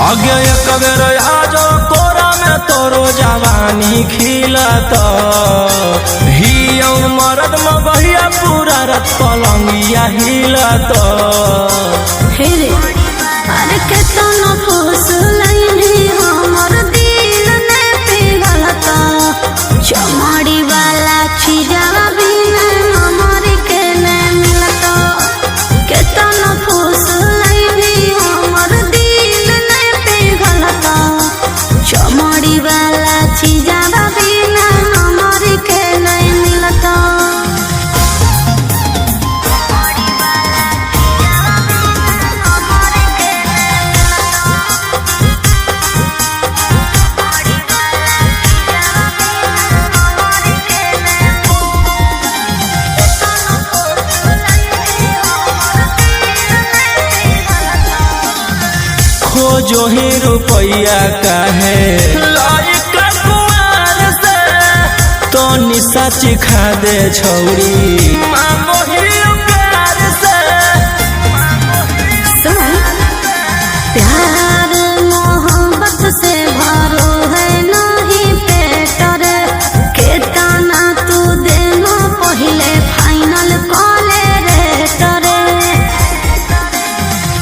आगे एक बेर आजो तोरा में तोरो जवानी खिलत ही मरद में बहिया पूरा रत पलंगिया हिलत हे रे अरे केतना फुसलैनी हमर दिल ने पिघलत चमड़ी वाला चीजवा बिना हमर के ने मिलत केतना फुसलैनी हमर दिल ने पिघलत चमड़ी वाला चीजवा बिना हमर के ने मिलत। खोजो ही रुपया काहे लायक कुआर से तो निशा चिखा दे छौरी मांगो ही प्यार से प्यार मोहब्बत से भरो है नहीं पेट रे केतना तू देनो पहले फाइनल कॉले रे तरे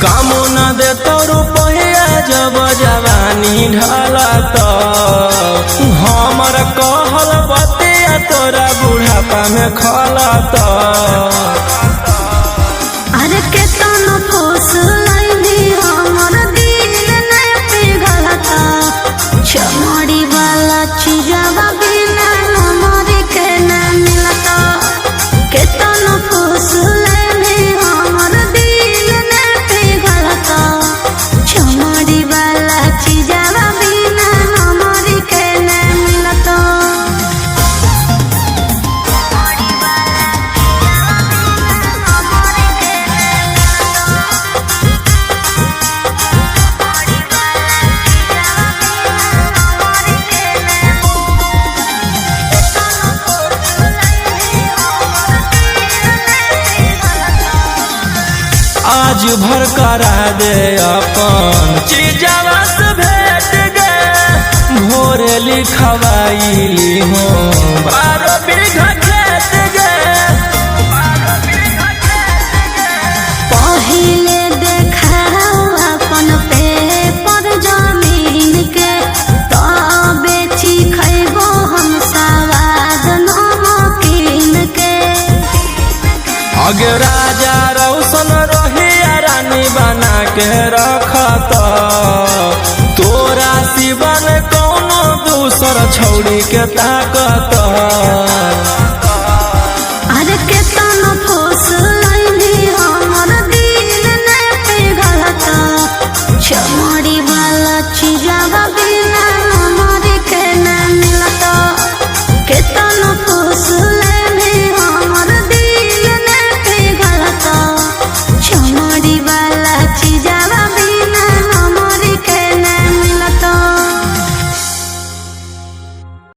कामो न दे तो रुपया जब जवानी ढलत हमर कहल बतिया तोरा बुढ़ापा में खलत अरे केतना फुसलैनी हमर दिल ने पिघलत चमड़ी वाला चीजवा बिना हमर के न मिलत केतना फुसलैनी हमर दिल ने पिघलत चमड़ी वाला चीजवा बिना हमर के न मिलत। आज भर करा दे अपन चीजवा से भेट गे भोरे लिखवाइली हो 12 बीघा खेत गे पहिले देखाओ अपन पेपर जमीन के तबे खैबो हम सवाद नमकीन के अगे राजा रौशन रही रानी बना के रखत तोरा सिवन कौनो दूसर छौड़ी के ताकत